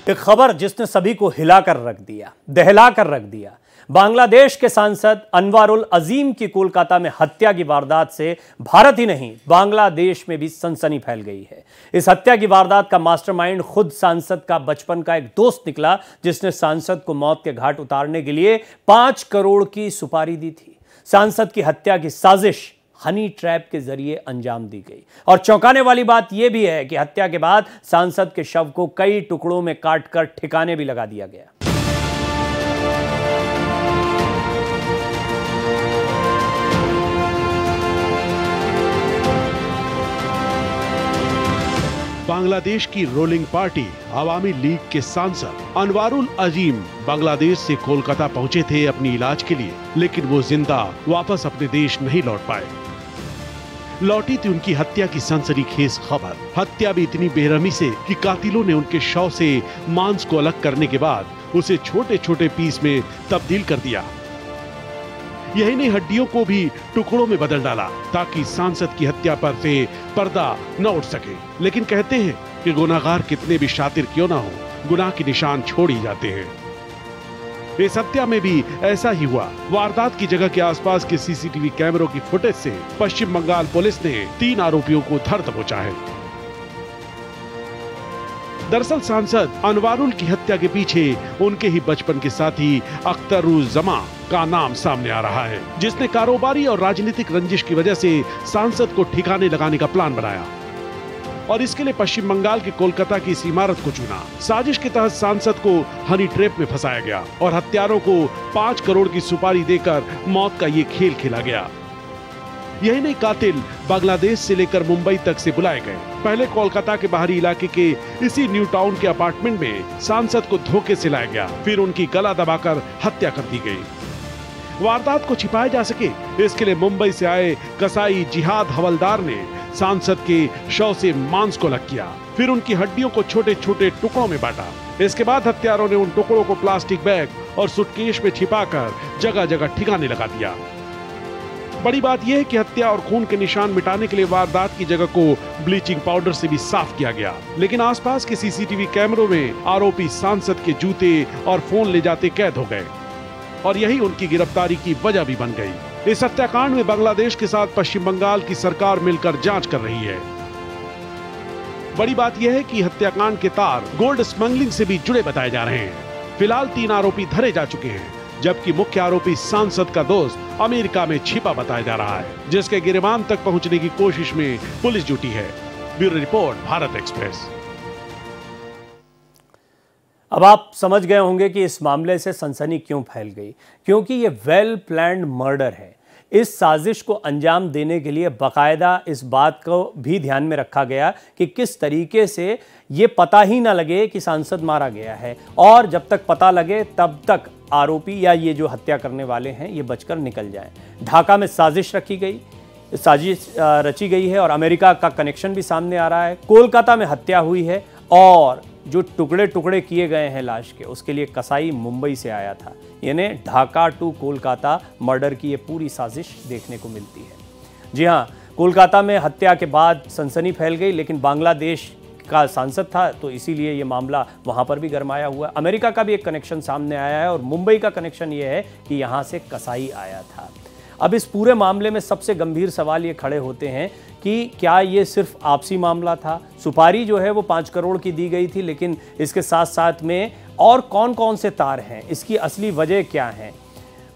एक खबर जिसने सभी को हिलाकर रख दिया, दहलाकर रख दिया। बांग्लादेश के सांसद अनवारुल अजीम की कोलकाता में हत्या की वारदात से भारत ही नहीं बांग्लादेश में भी सनसनी फैल गई है। इस हत्या की वारदात का मास्टरमाइंड खुद सांसद का बचपन का एक दोस्त निकला, जिसने सांसद को मौत के घाट उतारने के लिए 5 करोड़ की सुपारी दी थी। सांसद की हत्या की साजिश हनी ट्रैप के जरिए अंजाम दी गई। और चौंकाने वाली बात यह भी है कि हत्या के बाद सांसद के शव को कई टुकड़ों में काटकर ठिकाने भी लगा दिया गया। बांग्लादेश की रूलिंग पार्टी अवामी लीग के सांसद अनवारुल अजीम बांग्लादेश से कोलकाता पहुंचे थे अपनी इलाज के लिए, लेकिन वो जिंदा वापस अपने देश नहीं लौट पाए। लौटी थी उनकी हत्या की सनसनीखेज खबर। हत्या भी इतनी बेरहमी से कि कातिलों ने उनके शव से मांस को अलग करने के बाद उसे छोटे छोटे पीस में तब्दील कर दिया। यही नहीं, हड्डियों को भी टुकड़ों में बदल डाला ताकि सांसद की हत्या पर से पर्दा न उठ सके। लेकिन कहते हैं कि गुनाहगार कितने भी शातिर क्यों ना हो, गुनाह के निशान छोड़ ही जाते हैं। इस हत्या में भी ऐसा ही हुआ। वारदात की जगह के आसपास के सीसीटीवी कैमरों की फुटेज से पश्चिम बंगाल पुलिस ने 3 आरोपियों को धर दबोचा है। दरअसल सांसद अनवारुल की हत्या के पीछे उनके ही बचपन के साथी अख्तरुज्जमा का नाम सामने आ रहा है, जिसने कारोबारी और राजनीतिक रंजिश की वजह से सांसद को ठिकाने लगाने का प्लान बनाया और इसके लिए पश्चिम बंगाल की कोलकाता की इस इमारत को चुना। साजिश के तहत सांसद को हनी ट्रैप में फंसाया गया और हत्यारों को 5 करोड़ की सुपारी देकर मौत का ये खेल खेला गया। यही नहीं, कातिल बांग्लादेश से लेकर मुंबई तक से बुलाए गए। पहले कोलकाता के बाहरी इलाके के इसी न्यू टाउन के अपार्टमेंट में सांसद को धोखे से लाया गया, फिर उनकी गला दबाकर हत्या कर दी गई। वारदात को छिपाया जा सके, इसके लिए मुंबई से आए कसाई जिहाद हवलदार ने सांसद के शव से मांस को अलग किया, फिर उनकी हड्डियों को छोटे छोटे टुकड़ों में बांटा। इसके बाद हत्यारों ने उन टुकड़ों को प्लास्टिक बैग और सूटकेस में छिपाकर जगह जगह ठिकाने लगा दिया। बड़ी बात यह है कि हत्या और खून के निशान मिटाने के लिए वारदात की जगह को ब्लीचिंग पाउडर से भी साफ किया गया, लेकिन आसपास के सीसीटीवी कैमरों में आरोपी सांसद के जूते और फोन ले जाते कैद हो गए और यही उनकी गिरफ्तारी की वजह भी बन गई। इस हत्याकांड में बांग्लादेश के साथ पश्चिम बंगाल की सरकार मिलकर जांच कर रही है। बड़ी बात यह है कि हत्याकांड के तार गोल्ड स्मगलिंग से भी जुड़े बताए जा रहे हैं। फिलहाल 3 आरोपी धरे जा चुके हैं, जबकि मुख्य आरोपी सांसद का दोस्त अमेरिका में छिपा बताया जा रहा है, जिसके गिरबान तक पहुंचने की कोशिश में पुलिस जुटी है। Bureau report, Bharat express. अब आप समझ गए होंगे कि इस मामले से सनसनी क्यों फैल गई, क्योंकि ये वेल प्लान्ड मर्डर है। इस साजिश को अंजाम देने के लिए बाकायदा इस बात को भी ध्यान में रखा गया कि किस तरीके से ये पता ही ना लगे कि सांसद मारा गया है, और जब तक पता लगे तब तक आरोपी या ये जो हत्या करने वाले हैं ये बचकर निकल जाएं। ढाका में साजिश रची गई है और अमेरिका का कनेक्शन भी सामने आ रहा है। कोलकाता में हत्या हुई है और जो टुकड़े टुकड़े किए गए हैं लाश के, उसके लिए कसाई मुंबई से आया था। यानी ढाका टू कोलकाता मर्डर की ये पूरी साजिश देखने को मिलती है। जी हाँ, कोलकाता में हत्या के बाद सनसनी फैल गई, लेकिन बांग्लादेश का सांसद था तो इसीलिए ये मामला वहाँ पर भी गरमाया हुआ। अमेरिका का भी एक कनेक्शन सामने आया है और मुंबई का कनेक्शन ये है कि यहाँ से कसाई आया था। अब इस पूरे मामले में सबसे गंभीर सवाल ये खड़े होते हैं कि क्या ये सिर्फ आपसी मामला था? सुपारी जो है वो 5 करोड़ की दी गई थी, लेकिन इसके साथ साथ में और कौन कौन से तार हैं, इसकी असली वजह क्या है,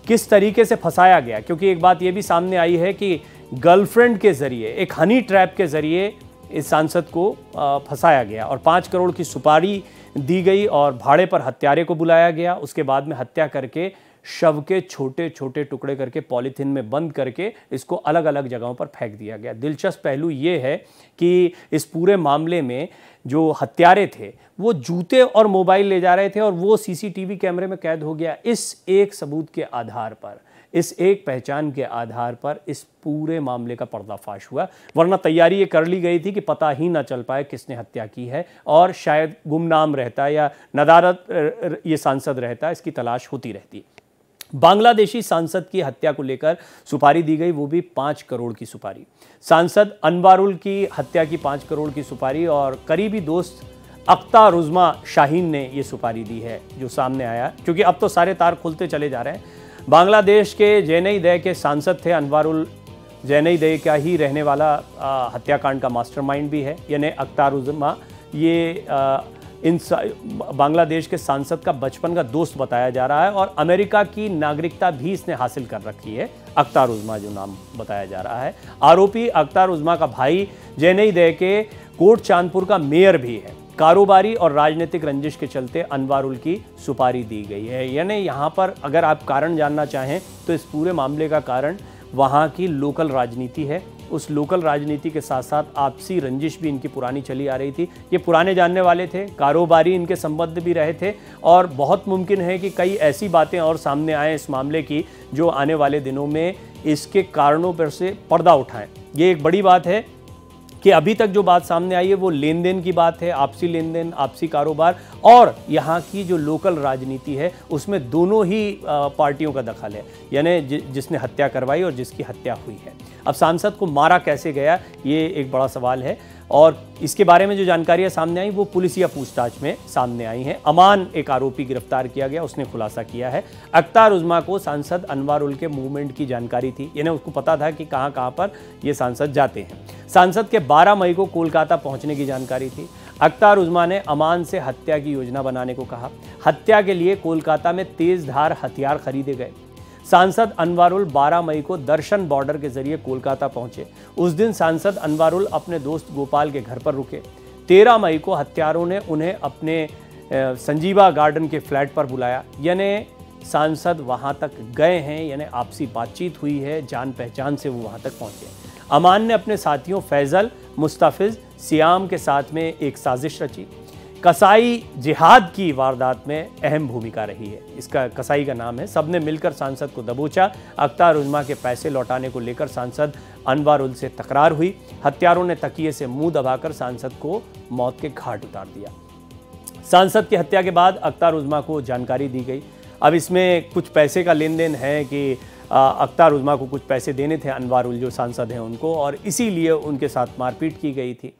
किस तरीके से फंसाया गया? क्योंकि एक बात ये भी सामने आई है कि गर्लफ्रेंड के जरिए, एक हनी ट्रैप के जरिए इस सांसद को फंसाया गया और 5 करोड़ की सुपारी दी गई और भाड़े पर हत्यारे को बुलाया गया। उसके बाद में हत्या करके शव के छोटे छोटे टुकड़े करके पॉलीथीन में बंद करके इसको अलग अलग जगहों पर फेंक दिया गया। दिलचस्प पहलू ये है कि इस पूरे मामले में जो हत्यारे थे वो जूते और मोबाइल ले जा रहे थे और वो सीसीटीवी कैमरे में कैद हो गया। इस एक सबूत के आधार पर, इस एक पहचान के आधार पर इस पूरे मामले का पर्दाफाश हुआ, वरना तैयारी ये कर ली गई थी कि पता ही ना चल पाए किसने हत्या की है और शायद गुमनाम रहता या नदारद ये सांसद रहता, इसकी तलाश होती रहती। बांग्लादेशी सांसद की हत्या को लेकर सुपारी दी गई, वो भी 5 करोड़ की सुपारी। सांसद अनवारुल की हत्या की 5 करोड़ की सुपारी और करीबी दोस्त अख्तर उज़्मा शाहीन ने ये सुपारी दी है, जो सामने आया, क्योंकि अब तो सारे तार खुलते चले जा रहे हैं। बांग्लादेश के जेनेई के सांसद थे, अनवारुल जेनेई का ही रहने वाला हत्याकांड का मास्टरमाइंड भी है, यानी अख्तर उज़्मा। ये बांग्लादेश के सांसद का बचपन का दोस्त बताया जा रहा है और अमेरिका की नागरिकता भी इसने हासिल कर रखी है, अख्तर उज़्मा जो नाम बताया जा रहा है। आरोपी अख्तर उज़्मा का भाई जेनेई के कोट चांदपुर का मेयर भी है। कारोबारी और राजनीतिक रंजिश के चलते अनवारुल की सुपारी दी गई है। यानी यहाँ पर अगर आप कारण जानना चाहें तो इस पूरे मामले का कारण वहाँ की लोकल राजनीति है। उस लोकल राजनीति के साथ साथ आपसी रंजिश भी इनकी पुरानी चली आ रही थी। ये पुराने जानने वाले थे, कारोबारी इनके संबंध भी रहे थे और बहुत मुमकिन है कि कई ऐसी बातें और सामने आए इस मामले की जो आने वाले दिनों में इसके कारणों पर से पर्दा उठाएं। ये एक बड़ी बात है कि अभी तक जो बात सामने आई है वो लेन देन की बात है, आपसी लेन देन, आपसी कारोबार और यहाँ की जो लोकल राजनीति है उसमें दोनों ही पार्टियों का दखल है, यानी जिसने हत्या करवाई और जिसकी हत्या हुई है। अब सांसद को मारा कैसे गया, ये एक बड़ा सवाल है और इसके बारे में जो जानकारियां सामने आई वो पुलिसिया पूछताछ में सामने आई हैं। अमान एक आरोपी गिरफ्तार किया गया, उसने खुलासा किया है अख्तर उज़्मा को सांसद अनवारुल के मूवमेंट की जानकारी थी, यानी उसको पता था कि कहां कहां पर ये सांसद जाते हैं। सांसद के 12 मई को कोलकाता पहुंचने की जानकारी थी। अख्तर उज़्मा ने अमान से हत्या की योजना बनाने को कहा। हत्या के लिए कोलकाता में तेज धार हथियार खरीदे गए। सांसद अनवारुल 12 मई को दर्शन बॉर्डर के जरिए कोलकाता पहुंचे। उस दिन सांसद अनवारुल अपने दोस्त गोपाल के घर पर रुके। 13 मई को हत्यारों ने उन्हें अपने संजीवा गार्डन के फ्लैट पर बुलाया, यानी सांसद वहां तक गए हैं, यानी आपसी बातचीत हुई है, जान पहचान से वो वहां तक पहुंचे। अमान ने अपने साथियों फैजल, मुस्तफिज, सियाम के साथ में एक साजिश रची। कसाई जिहाद की वारदात में अहम भूमिका रही है, इसका कसाई का नाम है। सबने मिलकर सांसद को दबोचा। अख्तर उज़्मा के पैसे लौटाने को लेकर सांसद अनवारुल से तकरार हुई। हत्यारों ने तकिए से मुंह दबाकर सांसद को मौत के घाट उतार दिया। सांसद की हत्या के बाद अख्तर उज़्मा को जानकारी दी गई। अब इसमें कुछ पैसे का लेन देन है कि अख्तर उज़्मा को कुछ पैसे देने थे अनवारुल जो सांसद हैं उनको, और इसीलिए उनके साथ मारपीट की गई थी।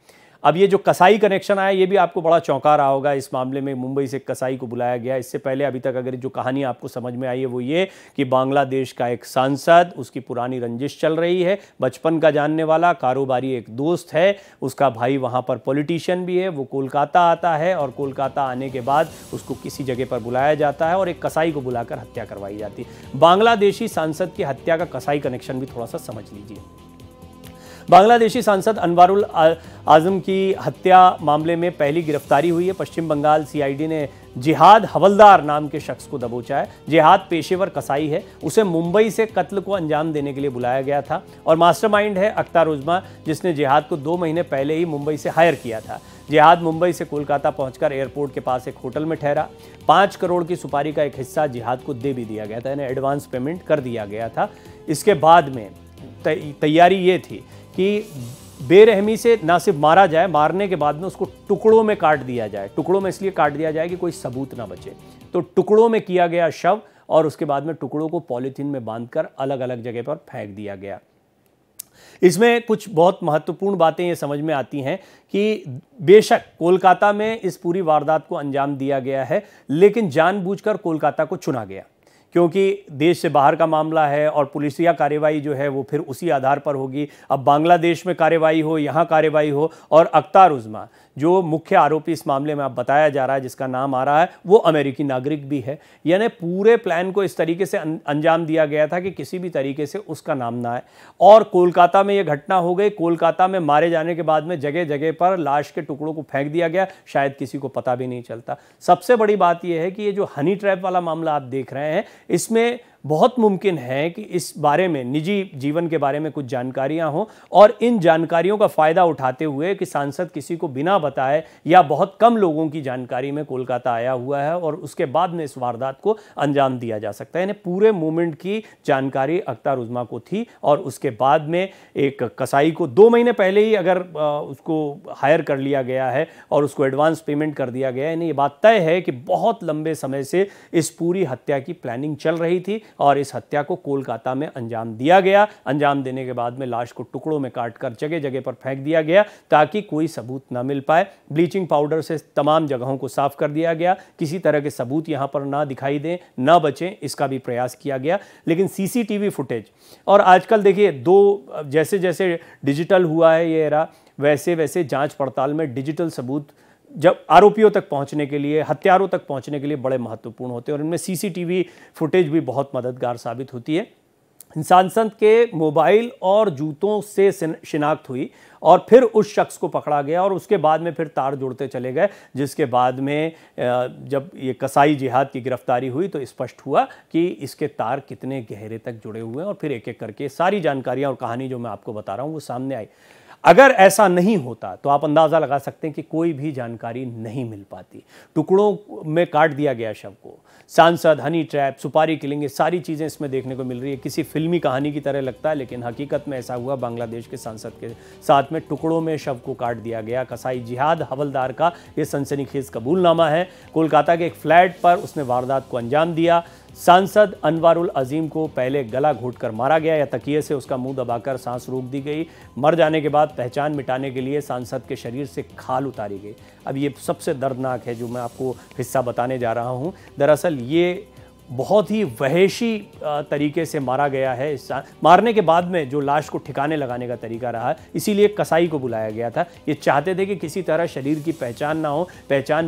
अब ये जो कसाई कनेक्शन आया ये भी आपको बड़ा चौंका रहा होगा। इस मामले में मुंबई से कसाई को बुलाया गया। इससे पहले अभी तक अगर जो कहानी आपको समझ में आई है वो ये कि बांग्लादेश का एक सांसद, उसकी पुरानी रंजिश चल रही है, बचपन का जानने वाला कारोबारी एक दोस्त है, उसका भाई वहाँ पर पॉलिटिशियन भी है, वो कोलकाता आता है और कोलकाता आने के बाद उसको किसी जगह पर बुलाया जाता है और एक कसाई को बुलाकर हत्या करवाई जाती है। बांग्लादेशी सांसद की हत्या का कसाई कनेक्शन भी थोड़ा सा समझ लीजिए। बांग्लादेशी सांसद अनवारुल आजम की हत्या मामले में पहली गिरफ्तारी हुई है। पश्चिम बंगाल सीआईडी ने जिहाद हवलदार नाम के शख्स को दबोचा है। जिहाद पेशेवर कसाई है, उसे मुंबई से कत्ल को अंजाम देने के लिए बुलाया गया था और मास्टरमाइंड है अख्तर उज़्मा, जिसने जिहाद को 2 महीने पहले ही मुंबई से हायर किया था। जिहाद मुंबई से कोलकाता पहुंचकर एयरपोर्ट के पास एक होटल में ठहरा। 5 करोड़ की सुपारी का एक हिस्सा जिहाद को दे भी दिया गया था, यानी एडवांस पेमेंट कर दिया गया था। इसके बाद में तैयारी ये थी कि बेरहमी से ना सिर्फ मारा जाए, मारने के बाद में उसको टुकड़ों में काट दिया जाए। टुकड़ों में इसलिए काट दिया जाए कि कोई सबूत ना बचे, तो टुकड़ों में किया गया शव और उसके बाद में टुकड़ों को पॉलीथीन में बांधकर अलग अलग जगह पर फेंक दिया गया। इसमें कुछ बहुत महत्वपूर्ण बातें ये समझ में आती हैं कि बेशक कोलकाता में इस पूरी वारदात को अंजाम दिया गया है, लेकिन जानबूझकर कोलकाता को चुना गया क्योंकि देश से बाहर का मामला है और पुलिसिया कार्रवाई जो है वो फिर उसी आधार पर होगी। अब बांग्लादेश में कार्रवाई हो, यहाँ कार्रवाई हो, और अख्तर उज़्मा जो मुख्य आरोपी इस मामले में अब बताया जा रहा है, जिसका नाम आ रहा है, वो अमेरिकी नागरिक भी है। यानी पूरे प्लान को इस तरीके से अंजाम दिया गया था कि किसी भी तरीके से उसका नाम ना आए। और कोलकाता में ये घटना हो गई। कोलकाता में मारे जाने के बाद में जगह जगह पर लाश के टुकड़ों को फेंक दिया गया, शायद किसी को पता भी नहीं चलता। सबसे बड़ी बात यह है कि ये जो हनी ट्रैप वाला मामला आप देख रहे हैं, इसमें बहुत मुमकिन है कि इस बारे में, निजी जीवन के बारे में कुछ जानकारियां हों और इन जानकारियों का फ़ायदा उठाते हुए कि सांसद किसी को बिना बताए या बहुत कम लोगों की जानकारी में कोलकाता आया हुआ है और उसके बाद में इस वारदात को अंजाम दिया जा सकता है। यानी पूरे मूवमेंट की जानकारी अख्तर उज़्मा को थी और उसके बाद में एक कसाई को 2 महीने पहले ही अगर उसको हायर कर लिया गया है और उसको एडवांस पेमेंट कर दिया गया है, यानी ये बात तय है कि बहुत लंबे समय से इस पूरी हत्या की प्लानिंग चल रही थी। और इस हत्या को कोलकाता में अंजाम दिया गया। अंजाम देने के बाद में लाश को टुकड़ों में काटकर जगह जगह पर फेंक दिया गया ताकि कोई सबूत ना मिल पाए। ब्लीचिंग पाउडर से तमाम जगहों को साफ कर दिया गया, किसी तरह के सबूत यहां पर ना दिखाई दें, ना बचें, इसका भी प्रयास किया गया। लेकिन सीसीटीवी फुटेज और आजकल देखिए जैसे जैसे डिजिटल हुआ है ये एरा, वैसे वैसे जांच पड़ताल में डिजिटल सबूत जब आरोपियों तक पहुंचने के लिए, हत्यारों तक पहुंचने के लिए बड़े महत्वपूर्ण होते हैं और इनमें सीसीटीवी फुटेज भी बहुत मददगार साबित होती है। सांसद के मोबाइल और जूतों से शिनाख्त हुई और फिर उस शख्स को पकड़ा गया और उसके बाद में फिर तार जोड़ते चले गए, जिसके बाद में जब ये कसाई जिहाद की गिरफ्तारी हुई तो स्पष्ट हुआ कि इसके तार कितने गहरे तक जुड़े हुए हैं और फिर एक एक करके सारी जानकारियां और कहानी जो मैं आपको बता रहा हूं वो सामने आई। अगर ऐसा नहीं होता तो आप अंदाज़ा लगा सकते हैं कि कोई भी जानकारी नहीं मिल पाती। टुकड़ों में काट दिया गया शव को, सांसद, हनी ट्रैप, सुपारी किलिंग, ये सारी चीज़ें इसमें देखने को मिल रही है। किसी फिल्मी कहानी की तरह लगता है, लेकिन हकीकत में ऐसा हुआ। बांग्लादेश के सांसद के साथ में टुकड़ों में शव को काट दिया गया। कसाई जिहाद हवलदार का ये सनसनीखेज कबूलनामा है। कोलकाता के एक फ्लैट पर उसने वारदात को अंजाम दिया। सांसद अनवारुल अजीम को पहले गला घोंटकर मारा गया या तकिए से उसका मुंह दबाकर सांस रोक दी गई। मर जाने के बाद पहचान मिटाने के लिए सांसद के शरीर से खाल उतारी गई। अब ये सबसे दर्दनाक है जो मैं आपको हिस्सा बताने जा रहा हूँ। दरअसल ये बहुत ही वहशी तरीके से मारा गया है। मारने के बाद में जो लाश को ठिकाने लगाने का तरीका रहा, इसीलिए कसाई को बुलाया गया था। ये चाहते थे कि किसी तरह शरीर की पहचान ना हो। पहचान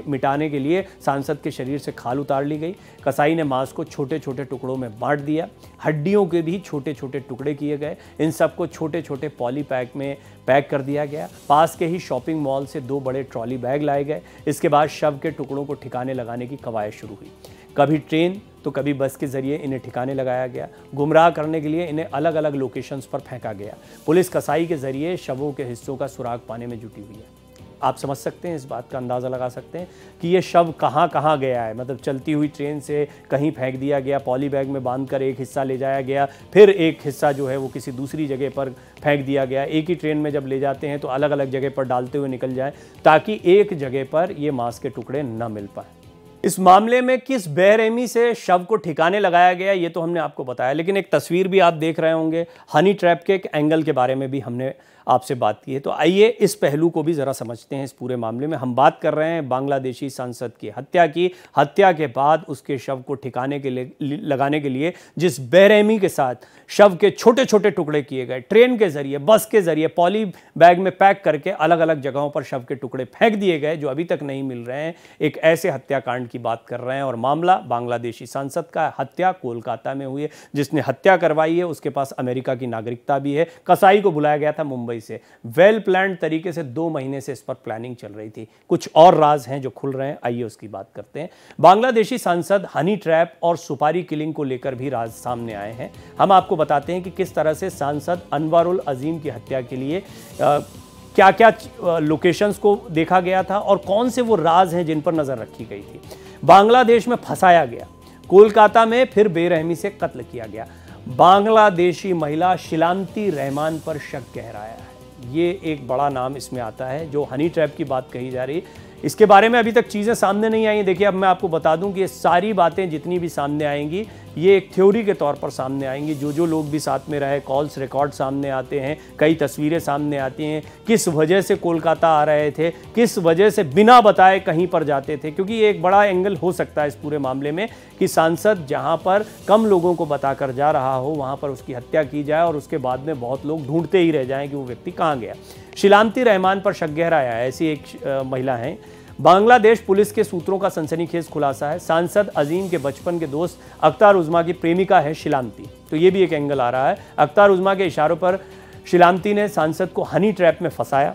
मिटाने के लिए सांसद के शरीर से खाल उतार ली गई। कसाई ने मांस को छोटे छोटे टुकड़ों में बांट दिया। हड्डियों के भी छोटे छोटे टुकड़े किए गए। इन सबको छोटे छोटे पॉली पैक में पैक कर दिया गया। पास के ही शॉपिंग मॉल से 2 बड़े ट्रॉली बैग लाए गए। इसके बाद शव के टुकड़ों को ठिकाने लगाने की कवायद शुरू हुई। कभी ट्रेन तो कभी बस के जरिए इन्हें ठिकाने लगाया गया। गुमराह करने के लिए इन्हें अलग अलग लोकेशंस पर फेंका गया। पुलिस कसाई के जरिए शवों के हिस्सों का सुराग पाने में जुटी हुई है। आप समझ सकते हैं, इस बात का अंदाज़ा लगा सकते हैं कि ये शव कहाँ कहाँ गया है। मतलब चलती हुई ट्रेन से कहीं फेंक दिया गया, पॉली बैग में बांधकर एक हिस्सा ले जाया गया, फिर एक हिस्सा जो है वो किसी दूसरी जगह पर फेंक दिया गया। एक ही ट्रेन में जब ले जाते हैं तो अलग अलग जगह पर डालते हुए निकल जाए ताकि एक जगह पर ये मांस के टुकड़े न मिल पाए। इस मामले में किस बेरहमी से शव को ठिकाने लगाया गया ये तो हमने आपको बताया, लेकिन एक तस्वीर भी आप देख रहे होंगे। हनी ट्रैप के एक एंगल के बारे में भी हमने आपसे बात की है। तो आइए इस पहलू को भी ज़रा समझते हैं। इस पूरे मामले में हम बात कर रहे हैं बांग्लादेशी सांसद की हत्या की। हत्या के बाद उसके शव को ठिकाने के लिए लगाने के लिए जिस बेरहमी के साथ शव के छोटे छोटे टुकड़े किए गए, ट्रेन के जरिए, बस के जरिए, पॉली बैग में पैक करके अलग अलग जगहों पर शव के टुकड़े फेंक दिए गए जो अभी तक नहीं मिल रहे हैं। एक ऐसे हत्याकांड की बात कर रहे हैं और मामला बांग्लादेशी सांसद का। हत्या कोलकाता में हुई है। जिसने हत्या करवाई है उसके पास अमेरिका की नागरिकता भी है। कसाई को बुलाया गया था मुंबई से। वेल प्लान्ड तरीके से 2 महीने से इस पर प्लानिंग चल रही थी। कुछ और राज हैं जो खुल रहे हैं, आइए उसकी बात करते हैं। बांग्लादेशी सांसद हनी ट्रैप और सुपारी किलिंग को लेकर भी राज सामने आए हैं। हम आपको बताते हैं कि किस तरह से सांसद अनवारुल अजीम की हत्या के लिए क्या क्या लोकेशंस को देखा गया था और कौन से वो राज हैं जिन पर नजर रखी गई थी। बांग्लादेश में फंसाया गया, कोलकाता में फिर बेरहमी से कत्ल किया गया। बांग्लादेशी महिला शिलांती रहमान पर शक गहराया है। ये एक बड़ा नाम इसमें आता है। जो हनी ट्रैप की बात कही जा रही, इसके बारे में अभी तक चीज़ें सामने नहीं आई। देखिए, अब मैं आपको बता दूं कि ये सारी बातें जितनी भी सामने आएंगी ये एक थ्योरी के तौर पर सामने आएंगी। जो लोग भी साथ में रहे, कॉल्स रिकॉर्ड सामने आते हैं, कई तस्वीरें सामने आती हैं, किस वजह से कोलकाता आ रहे थे, किस वजह से बिना बताए कहीं पर जाते थे। क्योंकि ये एक बड़ा एंगल हो सकता है इस पूरे मामले में कि सांसद जहाँ पर कम लोगों को बताकर जा रहा हो वहाँ पर उसकी हत्या की जाए और उसके बाद में बहुत लोग ढूंढते ही रह जाएं कि वो व्यक्ति कहाँ गया। शिलांती रहमान पर शक गहराया है, ऐसी एक महिला है। बांग्लादेश पुलिस के सूत्रों का सनसनीखेज खुलासा है। सांसद अजीम के बचपन के दोस्त अख्तार उज़्मा की प्रेमिका है शिलांती। तो ये भी एक एंगल आ रहा है। अख्तार उज़्मा के इशारों पर शिलांती ने सांसद को हनी ट्रैप में फंसाया।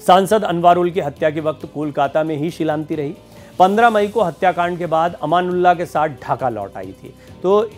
सांसद अनवारुल की हत्या के वक्त कोलकाता में ही शिलांती रही। 15 मई को हत्याकांड के बाद अमानुल्लाह के साथ ढाका लौट आई थी। तो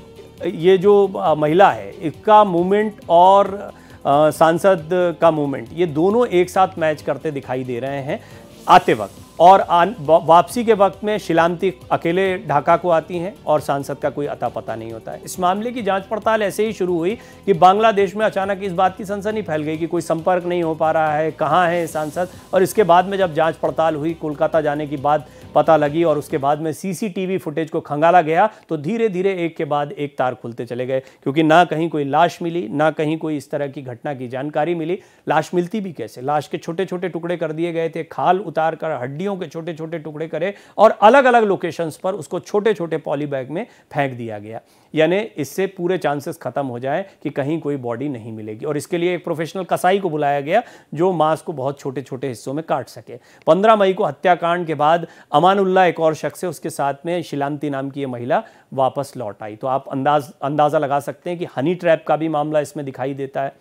ये जो महिला है, इसका मूवमेंट और सांसद का मूवमेंट, ये दोनों एक साथ मैच करते दिखाई दे रहे हैं आते वक्त। और वापसी के वक्त में शिलांती अकेले ढाका को आती हैं और सांसद का कोई अता पता नहीं होता है। इस मामले की जांच पड़ताल ऐसे ही शुरू हुई कि बांग्लादेश में अचानक इस बात की सनसनी फैल गई कि कोई संपर्क नहीं हो पा रहा है, कहाँ है सांसद। और इसके बाद में जब जांच पड़ताल हुई, कोलकाता जाने की बात पता लगी और उसके बाद में सीसीटीवी फुटेज को खंगाला गया तो धीरे धीरे एक के बाद एक तार खुलते चले गए, क्योंकि ना कहीं कोई लाश मिली, ना कहीं कोई इस तरह की घटना की जानकारी मिली। लाश मिलती भी कैसे? लाश के छोटे छोटे टुकड़े कर दिए गए थे, खाल उतार कर हड्डियों के छोटे छोटे टुकड़े करे और अलग अलग लोकेशंस पर उसको छोटे छोटे पॉली बैग में फेंक दिया गया। यानी इससे पूरे चांसेस खत्म हो जाए कि कहीं कोई बॉडी नहीं मिलेगी, और इसके लिए एक प्रोफेशनल कसाई को बुलाया गया जो मांस को बहुत छोटे छोटे हिस्सों में काट सके। 15 मई को हत्याकांड के बाद अमानुल्लाह एक और शख्स है, उसके साथ में शिलांती नाम की ये महिला वापस लौट आई। तो आप अंदाजा लगा सकते हैं कि हनी ट्रैप का भी मामला इसमें दिखाई देता है।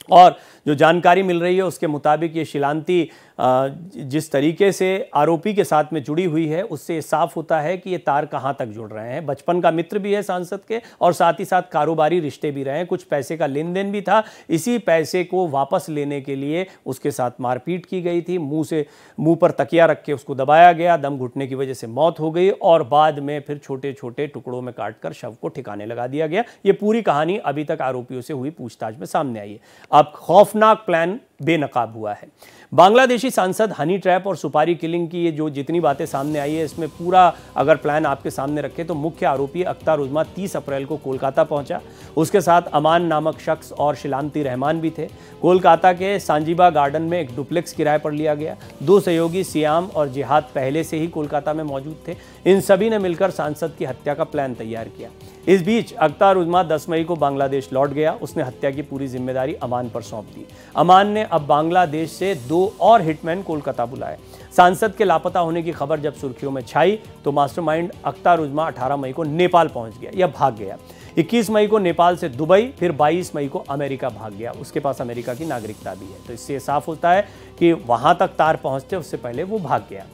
और जो जानकारी मिल रही है उसके मुताबिक ये शिलांती जिस तरीके से आरोपी के साथ में जुड़ी हुई है उससे साफ होता है कि ये तार कहाँ तक जुड़ रहे हैं। बचपन का मित्र भी है सांसद के और साथ ही साथ कारोबारी रिश्ते भी रहे हैं, कुछ पैसे का लेन देन भी था। इसी पैसे को वापस लेने के लिए उसके साथ मारपीट की गई थी, मुंह पर तकिया रख के उसको दबाया गया, दम घुटने की वजह से मौत हो गई और बाद में फिर छोटे छोटे टुकड़ों में काटकर शव को ठिकाने लगा दिया गया। ये पूरी कहानी अभी तक आरोपियों से हुई पूछताछ में सामने आई है। अब खौफनाक प्लान बेनकाब हुआ है। बांग्लादेशी सांसद हनी ट्रैप और सुपारी किलिंग की ये जो जितनी बातें सामने आई है इसमें पूरा अगर प्लान आपके सामने रखें तो मुख्य आरोपी अख्तर उज़्मा 30 अप्रैल को कोलकाता पहुंचा। उसके साथ अमान नामक शख्स और शिलांती रहमान भी थे। कोलकाता के सांजीबा गार्डन में एक डुप्लेक्स किराए पर लिया गया। 2 सहयोगी सियाम और जिहाद पहले से ही कोलकाता में मौजूद थे। इन सभी ने मिलकर सांसद की हत्या का प्लान तैयार किया। इस बीच अख्तर उज़्मा 10 मई को बांग्लादेश लौट गया। उसने हत्या की पूरी जिम्मेदारी अमान पर सौंप दी। अमान ने अब बांग्लादेश से 2 और हिटमैन कोलकाता बुलाए। सांसद के लापता होने की खबर जब सुर्खियों में छाई तो मास्टरमाइंड अख्तर उज़्मा 18 मई को नेपाल पहुंच गया या भाग गया। 21 मई को नेपाल से दुबई, फिर 22 मई को अमेरिका भाग गया। उसके पास अमेरिका की नागरिकता भी है, तो इससे साफ होता है कि वहां तक तार पहुंचते उससे पहले वो भाग गया।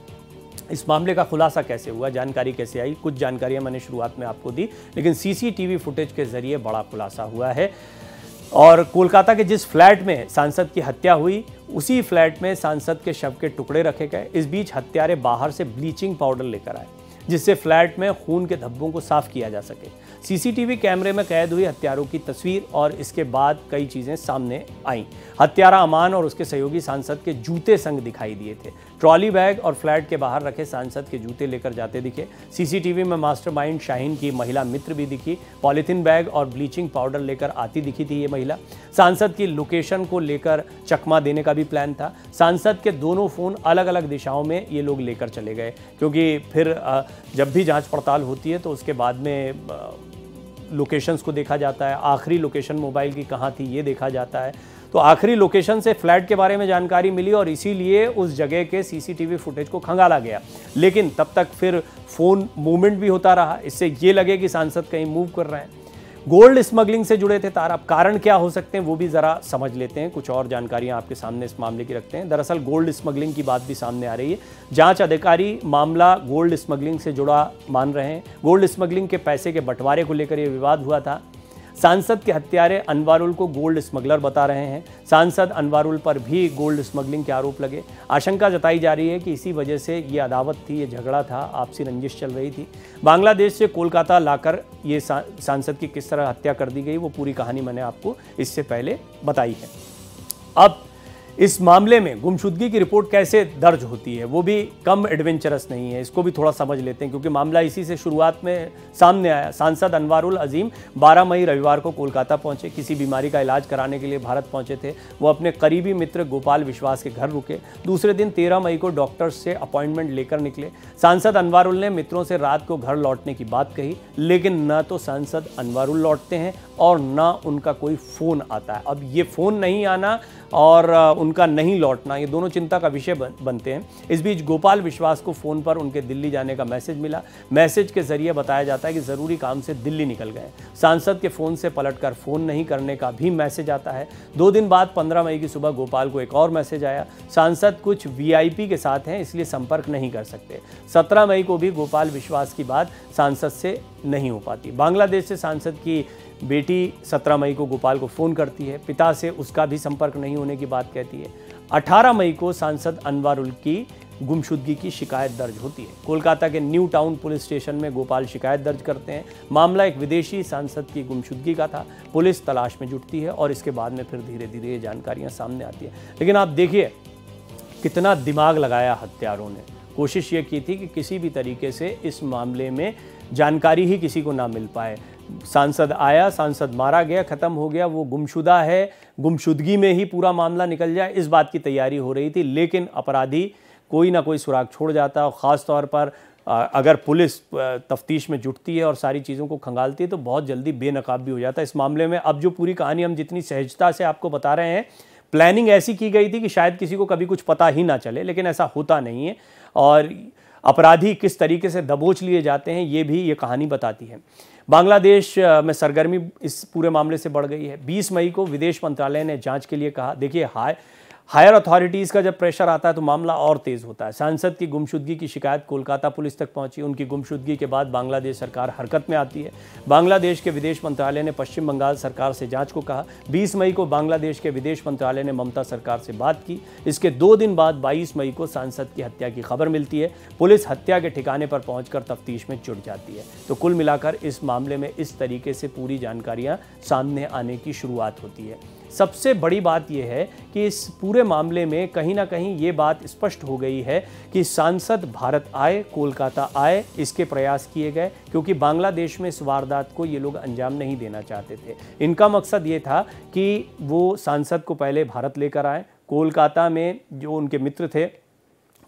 इस मामले का खुलासा कैसे हुआ, जानकारी कैसे आई, कुछ जानकारियां मैंने शुरुआत में आपको दी, लेकिन सीसीटीवी फुटेज के जरिए बड़ा खुलासा हुआ है। और कोलकाता के जिस फ्लैट में सांसद की हत्या हुई उसी फ्लैट में सांसद के शव के टुकड़े रखे गए। इस बीच हत्यारे बाहर से ब्लीचिंग पाउडर लेकर आए जिससे फ्लैट में खून के धब्बों को साफ किया जा सके। सीसीटीवी कैमरे में कैद हुई हत्यारों की तस्वीर और इसके बाद कई चीजें सामने आईं। हत्यारा अमान और उसके सहयोगी सांसद के जूते संग दिखाई दिए थे। ट्रॉली बैग और फ्लैट के बाहर रखे सांसद के जूते लेकर जाते दिखे। सीसीटीवी में मास्टरमाइंड शाहीन की महिला मित्र भी दिखी। पॉलीथीन बैग और ब्लीचिंग पाउडर लेकर आती दिखी थी ये महिला। सांसद की लोकेशन को लेकर चकमा देने का भी प्लान था। सांसद के दोनों फोन अलग अलग दिशाओं में ये लोग लेकर चले गए, क्योंकि फिर जब भी जांच पड़ताल होती है तो उसके बाद में लोकेशंस को देखा जाता है। आखिरी लोकेशन मोबाइल की कहाँ थी ये देखा जाता है। तो आखिरी लोकेशन से फ्लैट के बारे में जानकारी मिली और इसीलिए उस जगह के सीसीटीवी फुटेज को खंगाला गया। लेकिन तब तक फिर फ़ोन मूवमेंट भी होता रहा, इससे ये लगे कि सांसद कहीं मूव कर रहे हैं। गोल्ड स्मगलिंग से जुड़े थे तार। अब कारण क्या हो सकते हैं वो भी ज़रा समझ लेते हैं। कुछ और जानकारियां आपके सामने इस मामले की रखते हैं। दरअसल गोल्ड स्मगलिंग की बात भी सामने आ रही है। जांच अधिकारी मामला गोल्ड स्मगलिंग से जुड़ा मान रहे हैं। गोल्ड स्मगलिंग के पैसे के बंटवारे को लेकर यह विवाद हुआ था। सांसद के हत्यारे अनवारुल को गोल्ड स्मगलर बता रहे हैं। सांसद अनवारुल पर भी गोल्ड स्मगलिंग के आरोप लगे। आशंका जताई जा रही है कि इसी वजह से ये अदावत थी, ये झगड़ा था, आपसी रंजिश चल रही थी। बांग्लादेश से कोलकाता लाकर ये सांसद की किस तरह हत्या कर दी गई वो पूरी कहानी मैंने आपको इससे पहले बताई है। अब इस मामले में गुमशुदगी की रिपोर्ट कैसे दर्ज होती है वो भी कम एडवेंचरस नहीं है, इसको भी थोड़ा समझ लेते हैं, क्योंकि मामला इसी से शुरुआत में सामने आया। सांसद अनवारुल अजीम 12 मई रविवार को कोलकाता पहुंचे। किसी बीमारी का इलाज कराने के लिए भारत पहुंचे थे। वो अपने करीबी मित्र गोपाल विश्वास के घर रुके। दूसरे दिन 13 मई को डॉक्टर्स से अपॉइंटमेंट लेकर निकले। सांसद अनवारुल ने मित्रों से रात को घर लौटने की बात कही, लेकिन न तो सांसद अनवारुल लौटते हैं और न उनका कोई फ़ोन आता है। अब ये फ़ोन नहीं आना और उनका नहीं लौटना, ये दोनों चिंता का विषय बनते हैं। इस बीच गोपाल विश्वास को फ़ोन पर उनके दिल्ली जाने का मैसेज मिला। मैसेज के जरिए बताया जाता है कि ज़रूरी काम से दिल्ली निकल गए। सांसद के फ़ोन से पलटकर फ़ोन नहीं करने का भी मैसेज आता है। 2 दिन बाद 15 मई की सुबह गोपाल को एक और मैसेज आया। सांसद कुछ VIP के साथ हैं इसलिए संपर्क नहीं कर सकते। 17 मई को भी गोपाल विश्वास की बात सांसद से नहीं हो पाती। बांग्लादेश से सांसद की बेटी 17 मई को गोपाल को फ़ोन करती है। पिता से उसका भी संपर्क नहीं होने की बात कहती है। 18 मई को सांसद अनवारुल की गुमशुदगी की शिकायत दर्ज होती है। कोलकाता के न्यू टाउन पुलिस स्टेशन में गोपाल शिकायत दर्ज करते हैं। मामला एक विदेशी सांसद की गुमशुदगी का था। पुलिस तलाश में जुटती है और इसके बाद में फिर धीरे धीरे ये जानकारियाँ सामने आती हैं। लेकिन आप देखिए कितना दिमाग लगाया हत्यारों ने। कोशिश ये की थी कि किसी भी तरीके से इस मामले में जानकारी ही किसी को ना मिल पाए। सांसद आया, सांसद मारा गया, ख़त्म हो गया, वो गुमशुदा है, गुमशुदगी में ही पूरा मामला निकल जाए, इस बात की तैयारी हो रही थी। लेकिन अपराधी कोई ना कोई सुराग छोड़ जाता है, और ख़ास तौर पर अगर पुलिस तफ्तीश में जुटती है और सारी चीज़ों को खंगालती है तो बहुत जल्दी बेनकाब भी हो जाता है। इस मामले में अब जो पूरी कहानी हम जितनी सहजता से आपको बता रहे हैं, प्लानिंग ऐसी की गई थी कि शायद किसी को कभी कुछ पता ही ना चले, लेकिन ऐसा होता नहीं है। और अपराधी किस तरीके से दबोच लिए जाते हैं ये भी ये कहानी बताती है। बांग्लादेश में सरगर्मी इस पूरे मामले से बढ़ गई है। 20 मई को विदेश मंत्रालय ने जांच के लिए कहा। देखिए, हायर अथॉरिटीज़ का जब प्रेशर आता है तो मामला और तेज़ होता है। सांसद की गुमशुदगी की शिकायत कोलकाता पुलिस तक पहुंची। उनकी गुमशुदगी के बाद बांग्लादेश सरकार हरकत में आती है। बांग्लादेश के विदेश मंत्रालय ने पश्चिम बंगाल सरकार से जांच को कहा। 20 मई को बांग्लादेश के विदेश मंत्रालय ने ममता सरकार से बात की। इसके 2 दिन बाद 22 मई को सांसद की हत्या की खबर मिलती है। पुलिस हत्या के ठिकाने पर पहुंचकर तफ्तीश में जुट जाती है। तो कुल मिलाकर इस मामले में इस तरीके से पूरी जानकारियाँ सामने आने की शुरुआत होती है। सबसे बड़ी बात यह है कि इस पूरे मामले में कहीं ना कहीं ये बात स्पष्ट हो गई है कि सांसद भारत आए, कोलकाता आए, इसके प्रयास किए गए, क्योंकि बांग्लादेश में इस वारदात को ये लोग अंजाम नहीं देना चाहते थे। इनका मकसद ये था कि वो सांसद को पहले भारत लेकर आए। कोलकाता में जो उनके मित्र थे,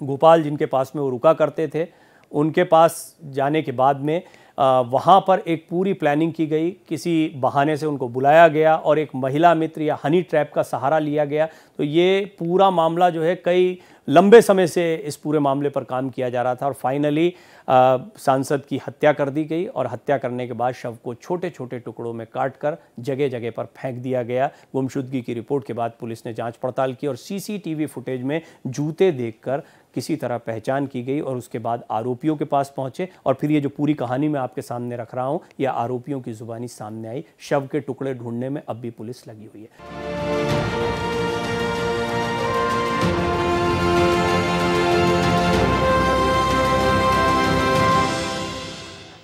गोपाल, जिनके पास में वो रुका करते थे, उनके पास जाने के बाद में वहाँ पर एक पूरी प्लानिंग की गई। किसी बहाने से उनको बुलाया गया और एक महिला मित्र या हनी ट्रैप का सहारा लिया गया। तो ये पूरा मामला जो है कई लंबे समय से इस पूरे मामले पर काम किया जा रहा था और फाइनली सांसद की हत्या कर दी गई और हत्या करने के बाद शव को छोटे छोटे टुकड़ों में काटकर जगह जगह पर फेंक दिया गया। गुमशुदगी की रिपोर्ट के बाद पुलिस ने जांच पड़ताल की और सीसीटीवी फुटेज में जूते देखकर किसी तरह पहचान की गई और उसके बाद आरोपियों के पास पहुंचे और फिर ये जो पूरी कहानी मैं आपके सामने रख रहा हूं, यह आरोपियों की जुबानी सामने आई। शव के टुकड़े ढूंढने में अब भी पुलिस लगी हुई है।